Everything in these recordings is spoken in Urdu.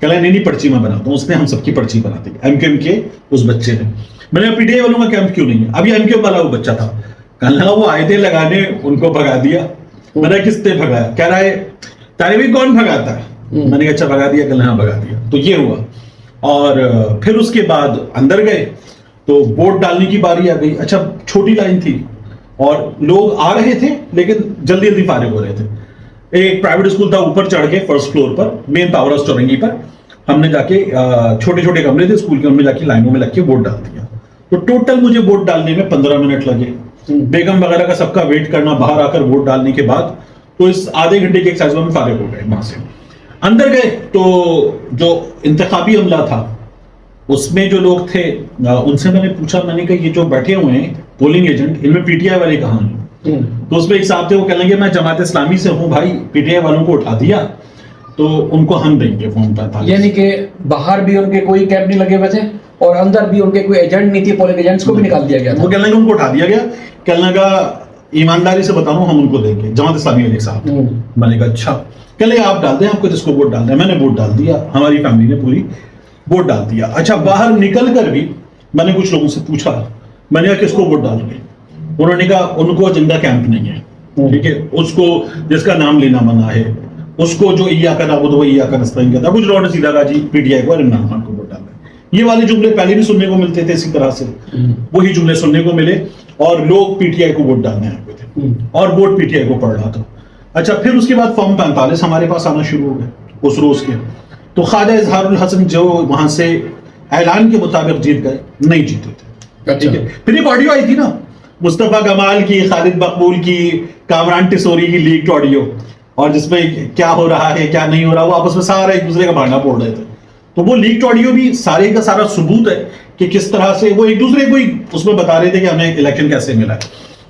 کہہ رہا نہیں پرچی میں بناتا ہوں. اس نے ہم سب کی پرچی بنا دی, MQM کے اس بچے نے. میں نے PTI والوں کا کیمپ کیوں نہیں ہے؟ ابھی MQM والا وہ بچہ تھا, کہنا وہ آئے تھے لگانے, ان کو بھگا دیا. میں نے کس نے بھگایا؟ کہہ رہا ہے طالبی کون بھگاتا ہے؟ میں نے کہا اچھا بھگا دیا, کہنا ہاں بھگا دیا. تو یہ ہوا. اور پھر اس کے بعد اندر گئے تو ووٹ ڈالنے کی باری آ گئی. اچھا چھوٹی لائن تھی اور لوگ آ رہے تھے لیکن جلدی جلدی فارغ ہو رہے تھے. ایک پرائیویٹ اسکول تھا اوپر چڑھ کے فرسٹ فلور پر, مین پاور ہاؤس چورنگی پر. ہم نے جا کے چھوٹے چھوٹے کمرے تھے اسکول کے, ان میں جا کے لائنوں میں لگ کے ووٹ ڈال دیا. تو ٹوٹل مجھے ووٹ ڈالنے میں 15 منٹ لگے. بیگم وغیرہ کا سب کا ویٹ کرنا, باہر آ کر ووٹ ڈالنے کے بعد تو اس آدھے گھنٹے کے ایکسرسائز میں فارغ ہو گئے. وہاں سے اندر گئے تو جو انتخابی عملہ تھا اس میں جو لوگ تھے ان سے میں نے پوچھا, میں نے کہا یہ جو بیٹھے ہوئے ہیں پولنگ ایجنٹ, ان میں PTI والے کہاں ہیں؟ تو اس میں ایک صاحب تھے, وہ کہنے لگے میں جماعت اسلامی سے ہوں بھائی, PTI والوں کو اٹھا دیا تو ان کو ہم دیں گے فارم 45. یعنی کہ باہر بھی ان کے کوئی کیمپ نہیں لگے ہوئے تھے اور اندر بھی ان کے کوئی ایجنٹ نہیں تھی, پولنگ ایجنٹس کو بھی نکال دیا گیا تھا. وہ کہنے لگے ان کو اٹھا دیا گیا. کہنے لگا ایمانداری سے بتاؤں ہم ان کو دیں گے, جماعت اسلامی والے صاحب. میں نے کہا اچھا. کہنے لگے آپ ڈال دیں, آپ کو جس کو ووٹ ڈالنا ہے. میں نے ووٹ ڈال دیا, ہماری فیملی نے پوری ووٹ ڈال دیا. اچھا باہر نکل کر بھی میں نے کچھ لوگوں سے پوچھا, میں نے کہا کس کو ووٹ ڈال رہے ہیں؟ انہوں نے کہا ان کو ایجنڈا کیمپ نہیں ہے, ٹھیک ہے, اس کو جس کا نام لینا منع ہے, اس کو جو ایاک نعبد و ایاک نستعین کہتا ہے. کچھ لوگوں نے سیدھا کہا جی PTI کو اور عمران خان کو ووٹ ڈالنا ہے. یہ والے جملے پہلے بھی سننے کو ملتے تھے اسی طرح سے, وہی جملے سننے کو ملے اور لوگ PTI کو ووٹ ڈالنے آئے ہوئے تھے اور ووٹ PTI کو پڑ رہا تھا. اچھا پھر اس کے بعد فارم 45 ہمارے پاس آنا شروع ہو گئے اس روز کے. تو خواجہ اظہار الحسن جو وہاں سے اعلان کے مطابق جیت گئے, نہیں جیتے تھے. ٹھیک ہے, پھر ایک آڈیو آئی تھی نا مصطفیٰ کمال کی, خالد مقبول کی, کامران ٹسوری کی لیکڈ آڈیو, اور جس میں کیا ہو رہا ہے کیا نہیں ہو رہا, وہ آپس میں سارا ایک دوسرے کا بھانڈا پھوڑ رہے تھے. تو وہ لیکڈ آڈیو بھی سارے کا سارا ثبوت ہے کہ کس طرح سے وہ ایک دوسرے کو اس میں بتا رہے تھے کہ ہمیں الیکشن کیسے ملا ہے.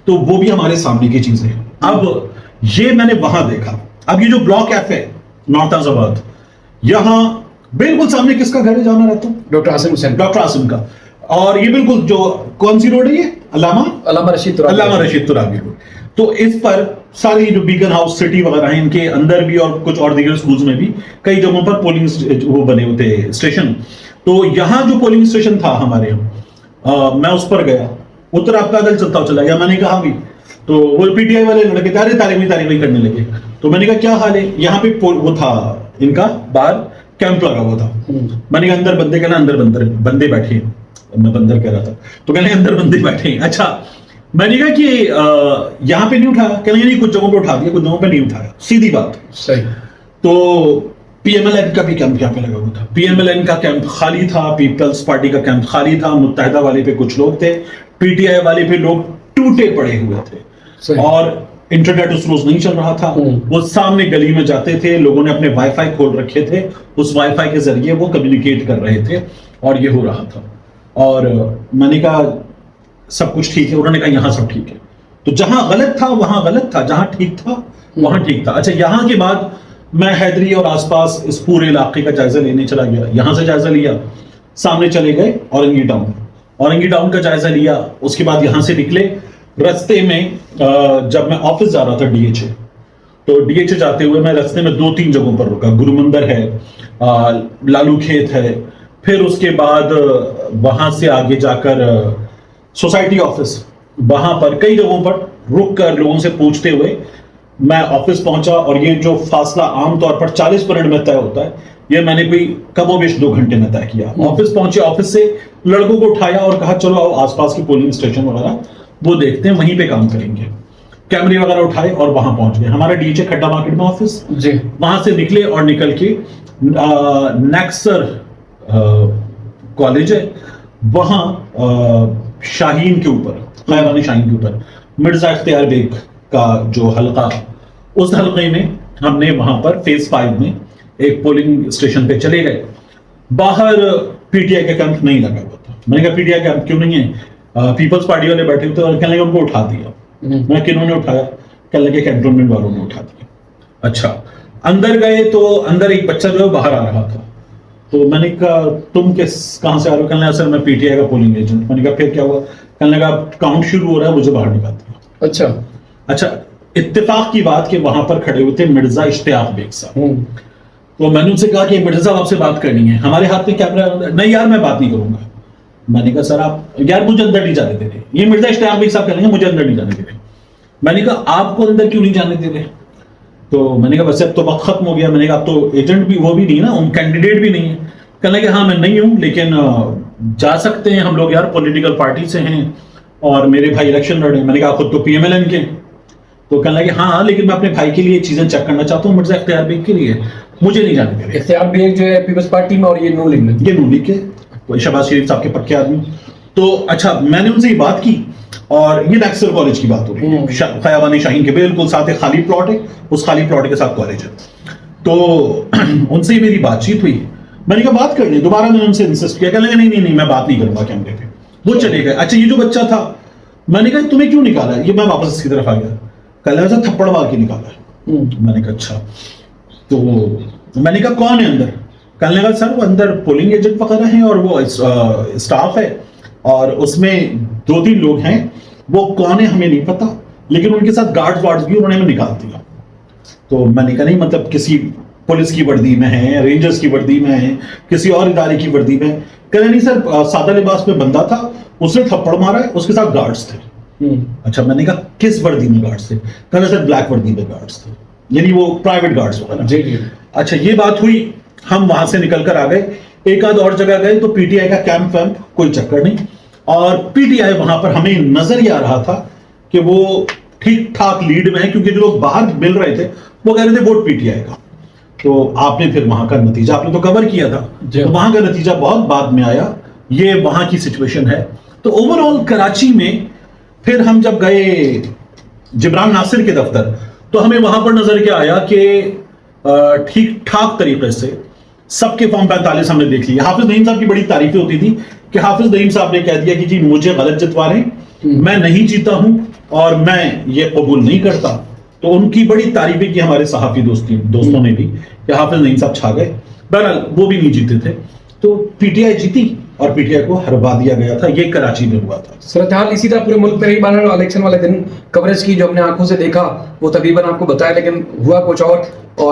تو وہ بھی ہمارے سامنے کی چیزیں ہیں. اب یہ میں نے وہاں دیکھا. اب یہ جو بلاک ایف ہے نارتھ آزاد, یہاں بالکل سامنے کس کا گھر ہے جانا رہتا ہوں؟ ڈاکٹر عاصم حسین, ڈاکٹر عاصم کا. اور یہ بالکل جو کون سی روڈ ہے یہ علامہ رشید ترابی روڈ. تو اس پر ساری جو بیگن ہاؤس سٹی وغیرہ ہیں ان کے اندر بھی اور کچھ اور دیگر سکولز میں بھی کئی جگہوں پر پولنگ وہ بنے ہوتے اسٹیشن. تو یہاں جو پولنگ اسٹیشن تھا ہمارے یہاں, میں اس پر گیا, اتر آپ پیدل چلتا چلا گیا. میں نے کہا بھی تو وہ PTI والے لڑکے تعریفی کرنے لگے. تو میں نے کہا کیا حال ہے؟ یہاں پہ وہ تھا ان کا باہر کیمپ لگا ہوا تھا. میں نے کہا اندر بندے, کہنا اندر بندے بیٹھے ہیں. میں بندر کہہ رہا تھا تو کہنے اندر بندے بیٹھے ہیں. اچھا میں نے کہا کہ یہاں پہ نہیں اٹھایا؟ کہنے نہیں کچھ جگہوں پہ اٹھا دیا, کچھ جگہوں پہ نہیں اٹھایا. سیدھی بات. صحیح. تو PMLN کا بھی کیمپ یہاں پہ لگا ہوا تھا. PMLN کا کیمپ خالی تھا, پیپلز پارٹی کا کیمپ خالی تھا, متحدہ والے پہ کچھ لوگ تھے, PTI والے پہ لوگ ٹوٹے پڑے ہوئے تھے. اور انٹرنیٹ اس روز نہیں چل رہا تھا. وہ سامنے گلی میں جاتے تھے, لوگوں نے اپنے وائی فائی کھول رکھے تھے, اس وائی فائی کے ذریعے وہ کمیونیکیٹ کر رہے تھے اور یہ ہو رہا تھا. اور میں نے کہا سب کچھ ٹھیک ہے؟ انہوں نے کہا یہاں سب ٹھیک ہے. تو جہاں غلط تھا وہاں غلط تھا, جہاں ٹھیک تھا وہاں ٹھیک تھا. اچھا یہاں کے بعد میں حیدری اور آس پاس اس پورے علاقے کا جائزہ لینے چلا گیا. یہاں سے جائزہ لیا, سامنے چلے گئے اورنگی ٹاؤن کا جائزہ لیا. اس کے بعد یہاں سے نکلے, رستے میں جب میں آفس جا رہا تھا DHA, تو DHA جاتے ہوئے میں رستے میں 2-3 جگہوں پر رکا. گرو مندر ہے, لالو کھیت ہے, پھر اس کے بعد وہاں سے آگے جا کر سوسائٹی آفس, وہاں پر کئی جگہوں پر رک کر لوگوں سے پوچھتے ہوئے میں آفس پہنچا. اور یہ جو فاصلہ عام طور پر 40 منٹ میں طے ہوتا ہے, یہ میں نے کوئی کم و بیش 2 گھنٹے میں طے کیا. آفس پہنچے, آفس سے لڑکوں کو اٹھایا اور کہا چلو آؤ آس پاس کی پولنگ اسٹیشن وغیرہ وہ دیکھتے ہیں, وہیں پہ کام کریں گے. کیمرے وغیرہ اٹھائے اور وہاں پہنچ گئے. ہمارا DHA کھڈا مارکیٹ میں آفس, وہاں سے نکلے اور نکل کے نیکسر کالج ہے وہاں شاہین کے اوپر, خیبانی شاہین کے اوپر مرزا اختیار بیگ کا جو حلقہ, اس حلقے میں ہم نے وہاں پر فیز 5 میں ایک پولنگ اسٹیشن پہ چلے گئے. باہر PTI کا کیمپ نہیں لگا ہوا تھا. میں نے کہا PTI کیمپ کیوں نہیں ہے؟ پیپلز پارٹی والے بیٹھے ہوئے تھے اور کہنے لگے ان کو اٹھا دیا. میں کنہوں نے اٹھایا؟ کہنے لگے کنٹونمنٹ والوں نے اٹھا دیا. اچھا اندر گئے تو اندر ایک بچہ جو ہے باہر آ رہا تھا. تو میں نے کہا تم کہاں سے آ رہے ہو؟ کہنے لگا سر میں PTI کا پولنگ ایجنٹ. میں نے کہا پھر کیا ہوا؟ کہنے لگا کاؤنٹ شروع ہو رہا ہے, مجھے باہر نکال دیا. اچھا اتفاق کی بات کہ وہاں پر کھڑے ہوئے تھے مرزا اشتیاق بیگ صاحب. تو میں نے ان سے کہا کہ مرزا صاحب آپ سے بات کرنی ہے, ہمارے ہاتھ میں کیمرہ. نہیں یار میں بات نہیں کروں گا. میں نے کہا سر آپ, یار مجھے اندر نہیں جانے دے رہے, یہ مرزا اشتیاق بھائی صاحب کہہ رہے ہیں مجھے اندر نہیں جانے دے رہے. میں نے کہا آپ کو اندر کیوں نہیں جانے دے رہے؟ تو میں نے کہا ویسے اب تو وقت ختم ہو گیا. میں نے کہا اب تو ایجنٹ بھی وہ بھی نہیں نا, ان کینڈیڈیٹ بھی نہیں ہے. کہنے لگے ہاں میں نہیں ہوں لیکن جا سکتے ہیں ہم لوگ یار, پولیٹیکل پارٹی سے ہیں اور میرے بھائی الیکشن لڑے. میں نے کہا خود تو پی ایم ایل این کے. تو کہنے لگے ہاں لیکن میں اپنے بھائی کے لیے چیزیں چیک کرنا چاہتا ہوں, مرزا اختیار بیگ کے لیے مجھے نہیں جانے دے رہے. اختیار بیگ جو ہے پیپلز پارٹی میں اور یہ نون لیگ میں, یہ نون لیگ کے شہباز شریف صاحب کے پکے آدمی. تو اچھا میں نے ان سے یہ بات کی, اور یہ نیکسر کالج کی بات ہو رہی ہے, خیابان شاہین کے بالکل ساتھ ایک خالی پلاٹ ہے, اس خالی پلاٹ کے ساتھ کالج ہے. تو ان سے میری بات چیت ہوئی. میں نے کہا بات کر لیں, دوبارہ میں نے ان سے انسسٹ کیا. کہنے لگے نہیں میں بات نہیں کروں گا کیمرے پہ. وہ چلے گئے. اچھا یہ جو بچہ تھا, میں نے کہا تمہیں کیوں نکالا؟ یہ میں واپس اس کی طرف آ گیا. کہنے لگا تھپڑ مار کے نکالا ہے. میں نے کہا اچھا. تو میں نے کہا کون ہے اندر؟ کہنے لگا سر وہ اندر پولنگ ایجنٹ وغیرہ ہیں اور وہ اسٹاف ہے, اور اس میں 2-3 لوگ ہیں, وہ کون ہے ہمیں نہیں پتا, لیکن ان کے ساتھ گارڈز بھی انہوں نے ہمیں نکال دیا. تو میں نے کہا نہیں مطلب کسی پولیس کی وردی میں ہیں, رینجرز کی وردی میں ہیں, کسی اور ادارے کی وردی میں؟ کہنے نہیں سر سادہ لباس میں بندہ تھا, اس نے تھپڑ مارا ہے, اس کے ساتھ گارڈز تھے. اچھا میں نے کہا کس وردی میں گارڈز تھے؟ کہنا سر بلیک وردی میں گارڈز تھے, یعنی وہ پرائیویٹ گارڈز وغیرہ. جی جی. اچھا یہ بات ہوئی, ہم وہاں سے نکل کر آ گئے. ایک آدھ اور جگہ گئے تو پی ٹی آئی کا کیمپ ویمپ کوئی چکر نہیں, اور پی ٹی آئی وہاں پر ہمیں نظر ہی آ رہا تھا کہ وہ ٹھیک ٹھاک لیڈ میں ہے, کیونکہ جو لوگ باہر مل رہے تھے وہ کہہ رہے تھے ووٹ پی ٹی آئی کا. تو آپ نے پھر وہاں کا نتیجہ آپ نے تو کور کیا تھا, تو وہاں کا نتیجہ بہت بعد میں آیا. یہ وہاں کی سچویشن ہے. تو اوور آل کراچی میں پھر ہم جب گئے جبران ناصر کے دفتر, تو ہمیں وہاں پر نظر کیا آیا کہ ٹھیک ٹھاک طریقے سے سب کے فارم 45 ہم نے دیکھ لی. حافظ نعیم صاحب کی بڑی تعریفیں ہوتی تھی کہ حافظ نعیم صاحب نے کہہ دیا کہ جی مجھے غلط جتوا رہے ہیں, میں نہیں جیتا ہوں اور میں یہ قبول نہیں کرتا. تو ان کی بڑی تعریفیں کی ہمارے صحافی دوستوں نے بھی کہ حافظ نعیم صاحب چھا گئے. بہرحال وہ بھی نہیں جیتے تھے, تو پی ٹی آئی جیتی اور پی ٹی آئی کو ہروا دیا گیا تھا. یہ کراچی میں ہوا تھا. صورتحال اسی طرح پورے ملک میں رہی. بہرحال الیکشن والے دن کوریج کی جو ہم نے آنکھوں سے دیکھا وہ تقریباً آپ کو بتایا, لیکن ہوا کچھ اور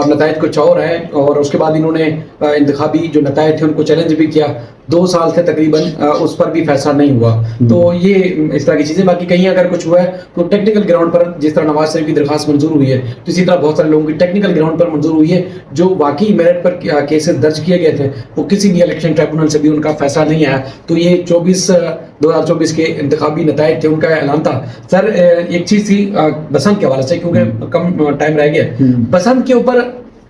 نتائج کچھ اور ہیں. اور اس کے بعد انہوں نے انتخابی جو نتائج تھے ان کو چیلنج بھی کیا. 2 سال سے تقریباً اس پر بھی فیصلہ نہیں ہوا. تو یہ اس طرح کی چیزیں. باقی کہیں اگر کچھ ہوا ہے تو ٹیکنیکل گراؤنڈ پر, جس طرح نواز شریف کی درخواست منظور ہوئی ہے, تو اسی طرح بہت سارے لوگوں کی ٹیکنیکل گراؤنڈ پر منظور ہوئی ہے. جو واقعی میرٹ پر کیسز درج کیے گئے تھے وہ کسی بھی الیکشن ٹریبونل سے بھی ان کا فیصلہ نہیں آیا. تو یہ 2024 کے انتخابی نتائج تھے, ان کا اعلان تھا. سر ایک چیز تھی بسنت کے حوالے سے, کیونکہ کم ٹائم رہ گیا. بسنت کے اوپر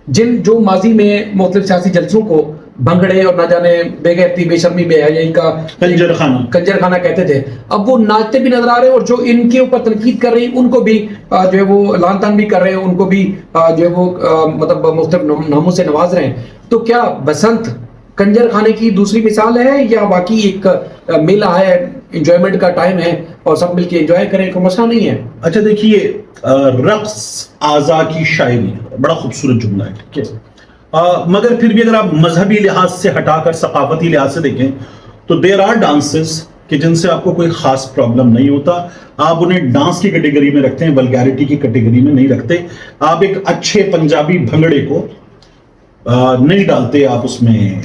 جو ماضی میں مختلف سیاسی جلسوں کو بھنگڑے اور نہ جانے بے غیرتی بے شرمی بے حیائی کا کنجر خانہ کہتے تھے, اب وہ ناچتے بھی نظر آ رہے ہیں, اور جو ان کے اوپر تنقید کر رہے ہیں ان کو بھی جو ہے وہ لعن طعن بھی کر رہے ہیں, ان کو بھی جو ہے وہ مطلب مختلف ناموں سے نواز رہے ہیں. تو کیا بسنت کنجر خانے کی دوسری مثال ہے یا واقعی ایک میلہ ہے, انجوائمنٹ کا ٹائم ہے اور سب مل کے انجوائے کریں, کوئی مسئلہ نہیں ہے؟ اچھا دیکھیے, رقص اعضاء کی شاعری بڑا خوبصورت جملہ ہے, ٹھیک ہے, مگر پھر بھی اگر آپ مذہبی لحاظ سے ہٹا کر ثقافتی لحاظ سے دیکھیں تو دیر آر ڈانسز کہ جن سے آپ کو کوئی خاص پرابلم نہیں ہوتا. آپ انہیں ڈانس کی کیٹیگری میں رکھتے ہیں, ولگیرٹی کی کیٹیگری میں نہیں رکھتے. آپ ایک اچھے پنجابی بھنگڑے کو نہیں ڈالتے آپ اس میں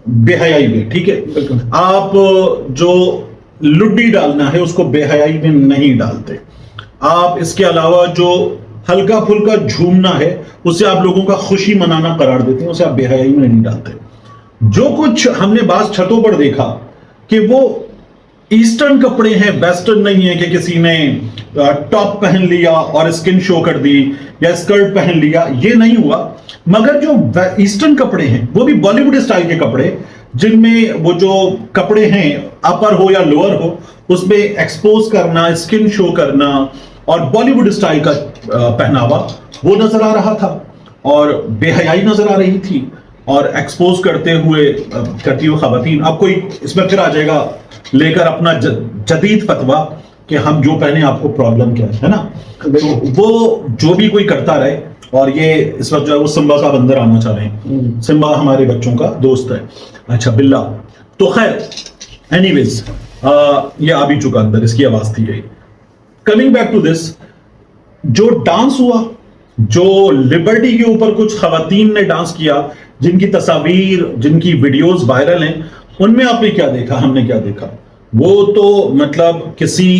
بے حیائی میں, ٹھیک ہے. آپ جو لڈی ڈالنا ہے اس کو بے حیائی میں نہیں ڈالتے. آپ اس کے علاوہ جو ہلکا پھلکا جھومنا ہے اسے آپ لوگوں کا خوشی منانا قرار دیتے ہیں, اسے آپ بے حیائی میں نہیں ڈالتے. جو کچھ ہم نے بعض چھتوں پر دیکھا کہ وہ ایسٹرن کپڑے ہیں, ویسٹرن نہیں ہے کہ کسی نے ٹاپ پہن لیا اور اسکن شو کر دی یا اسکرٹ پہن لیا, یہ نہیں ہوا. مگر جو ایسٹرن کپڑے ہیں وہ بھی بالی ووڈ اسٹائل کے کپڑے, جن میں وہ جو کپڑے ہیں اپر ہو یا لوور ہو اس میں ایکسپوز کرنا, اسکن شو کرنا اور بالی ووڈ اسٹائل کا پہناوا وہ نظر آ رہا تھا, اور بے حیائی نظر آ رہی تھی, اور ایکسپوز کرتی ہوئے خواتین. اب کوئی اس میں پھر آ جائے گا لے کر اپنا جدید فتویٰ کہ ہم جو پہنے آپ کو پرابلم کیا ہے نا. وہ جو بھی کوئی کرتا رہے, اور یہ اس وقت جو ہے وہ سمبا صاحب اندر آنا چاہ رہے ہیں. سمبا ہمارے بچوں کا دوست ہے. اچھا بلا, تو خیر اینی ویز یہ آ بھی چکا اندر, اس کی آواز تھی گئی. کمنگ بیک ٹو دس, جو ڈانس ہوا جو لبرٹی کے اوپر کچھ خواتین نے ڈانس کیا، جن کی تصاویر، جن کی ویڈیوز وائرل ہیں، ان میں آپ نے کیا دیکھا، ہم نے کیا دیکھا؟ وہ تو مطلب کسی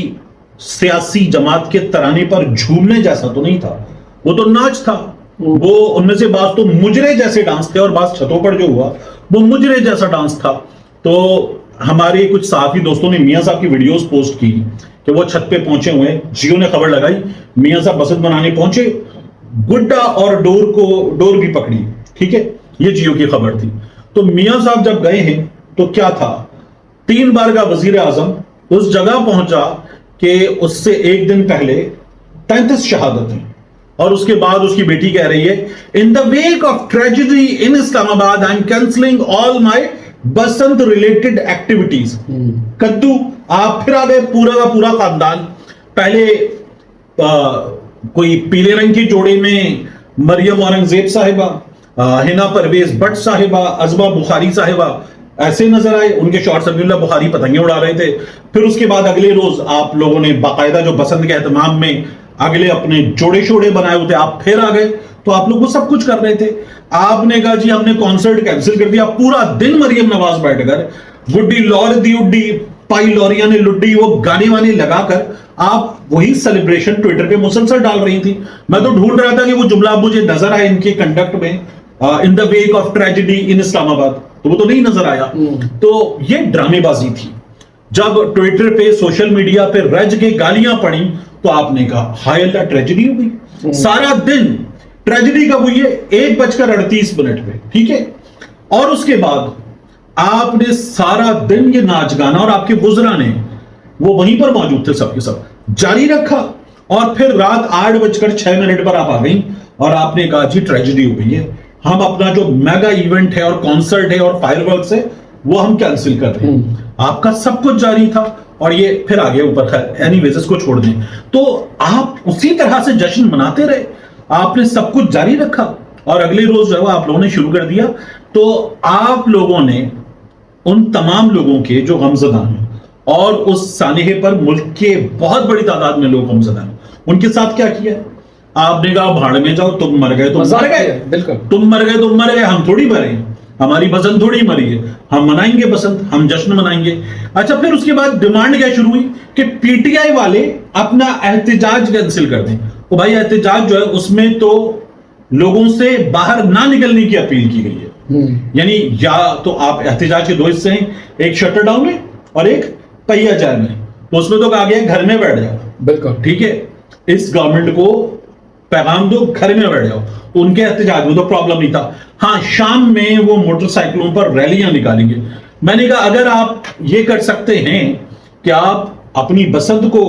سیاسی جماعت کے ترانے پر جھومنے جیسا تو نہیں تھا، وہ تو ناچ تھا. وہ ان میں سے بعض تو مجرے جیسے ڈانس تھے، اور بعض چھتوں پر جو ہوا وہ مجرے جیسا ڈانس تھا. تو ہمارے کچھ صحافی دوستوں نے میاں صاحب کی ویڈیوز پوسٹ کی کہ وہ چھت پہ پہنچے ہوئے، جیو نے خبر لگائی، میاں صاحب بسنت منانے پہنچے، گڈا اور ڈور بھی پکڑی. ٹھیک ہے، یہ جیو کی خبر تھی. تو میاں صاحب جب گئے ہیں تو کیا تھا، 3 بار کا وزیر اعظم اس جگہ پہنچا کہ اس سے ایک دن پہلے 33 شہادتیں، اور اس کے بعد اس کی بیٹی کہہ رہی ہے ان دا ویک آف ٹریجڈی ان اسلام آباد I am cancelling all my Basant related activities. کدو آپ پھر آ گئے، پورا کا پورا خاندان. پہلے کوئی پیلے رنگ کے جوڑے میں مریم اورنگزیب صاحبہ، ہنا پرویز بٹ صاحبہ، عزبہ بخاری صاحبہ ایسے نظر آئے، ان کے شارٹ سبی اللہ بخاری پتنگیں اڑا رہے تھے. پھر اس کے بعد اگلے روز آپ لوگوں نے باقاعدہ جو بسنت کے اہتمام میں اگلے اپنے جوڑے شوڑے بنائے ہوتے، آپ پھر آ گئے. تو آپ لوگ وہ سب کچھ کر رہے تھے. آپ نے کہا جی ہم نے کانسرٹ کینسل کر دیا. پورا دن مریم نواز بیٹھ کر گڈی لور دی اڈی پائی لوریاں نے لڈی، وہ گانے وانے لگا کر آپ وہی سیلیبریشن ٹویٹر پہ مسلسل ڈال رہی تھی. میں تو ڈھونڈ رہا تھا کہ وہ جملہ مجھے نظر آئے ان کے کنڈکٹ میں، ان دا ویک آف ٹریجڈی ان اسلام آباد، تو وہ تو نہیں نظر آیا. تو یہ ڈرامے بازی تھی. جب ٹویٹر پہ سوشل میڈیا پہ رج کے گالیاں پڑی تو آپ نے کہا ہائے اللہ ٹریجڈی ہو گئی. سارا دن ٹریجڈی کب ہوئی ہے؟ 1:38 پہ. ٹھیک ہے، اور اس کے بعد آپ نے سارا دن یہ ناچ گانا، اور آپ کے وزراء نے وہ وہیں پر موجود تھے سب کے سب، جاری رکھا. اور پھر رات 8:06 پر آپ آ گئیں اور آپ نے کہا جی ٹریجڈی ہو گئی ہے، ہم اپنا جو میگا ایونٹ ہے اور کانسرٹ ہے اور فائر ورکس ہے وہ ہم کینسل کر رہے ہیں. آپ کا سب کچھ جاری تھا اور یہ پھر آگے اوپر. خیر اینی ویز اس کو چھوڑ دیں. تو آپ اسی طرح سے جشن مناتے رہے، آپ نے سب کچھ جاری رکھا، اور اگلے روز جو ہے آپ لوگوں نے شروع کر دیا. تو آپ لوگوں نے ان تمام لوگوں کے جو غمزدہ ہیں، اور اس سانحے پر ملک کے بہت بڑی تعداد میں لوگ غمزدہ ہیں، ان کے ساتھ کیا کیا؟ آپ نے کہا بھاڑ میں جاؤ، تم مر گئے تم مر گئے، بالکل تم مر گئے تم مر گئے، ہم تھوڑی مرے ہیں، ہماری بسنت تھوڑی مری ہے، ہم منائیں گے بسنت، ہم جشن منائیں گے. اچھا پھر اس کے بعد ڈیمانڈ کیا شروع ہوئی کہ پی ٹی آئی والے اپنا احتجاج کینسل کر دیں. تو بھائی احتجاج جو ہے اس میں تو لوگوں سے باہر نہ نکلنے کی اپیل کی گئی ہے. یعنی یا تو آپ احتجاج کے 2 حصے ہیں، ایک شٹر ڈاؤن میں اور ایک پہیا جائے میں. تو اس میں تو کہا گیا گھر میں بیٹھ جاؤ. بالکل ٹھیک ہے، اس گورنمنٹ کو پیغام دو گھر میں بیٹھ جاؤ. ان کے احتجاج میں تو پرابلم نہیں تھا. ہاں شام میں وہ موٹر سائیکلوں پر ریلیاں نکالیں گے. میں نے کہا اگر آپ یہ کر سکتے ہیں کہ آپ اپنی بسنت کو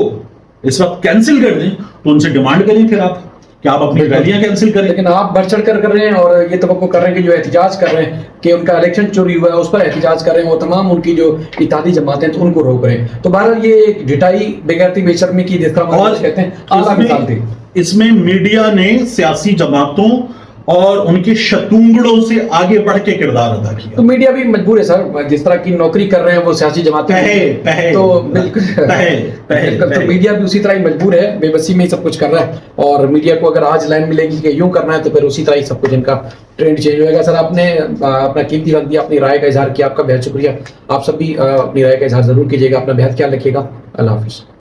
اس وقت کینسل کر دیں تو ان سے ڈیمانڈ کریں پھر آپ کہ آپ اپنی ریلیاں کینسل کریں. لیکن آپ بڑھ چڑھ کر رہے ہیں اور یہ توقع کر رہے ہیں کہ جو احتجاج کر رہے ہیں کہ ان کا الیکشن چوری ہوا ہے اس پر احتجاج کر رہے ہیں، وہ تمام ان کی جو اتحادی جماعتیں تو ان کو روک رہے ہیں. تو بہرحال یہ ایک ڈٹائی بغیرتی بے شرمی کی جس طرح کہتے ہیں اعلیٰ مثال تھی. اس میں میڈیا نے سیاسی جماعتوں اور ان کے شتونگڑوں سے آگے بڑھ کے کردار ادا کیا. تو میڈیا بھی مجبور ہے سر، جس طرح کی نوکری کر رہے ہیں وہ سیاسی جماعتیں تو بالکل تو میڈیا بھی اسی طرح ہی مجبور ہے، بے بسی میں ہی سب کچھ کر رہا ہے. اور میڈیا کو اگر آج لائن ملے گی کہ یوں کرنا ہے تو پھر اسی طرح ہی سب کچھ ان کا ٹرینڈ چینج ہوئے گا. سر آپ نے اپنا قیمتی وقت دیا، اپنی رائے کا اظہار کیا، آپ کا بہت شکریہ. آپ سب بھی اپنی رائے کا اظہار ضرور کیجیے گا. اپنا بہت خیال رکھیے گا. اللہ حافظ.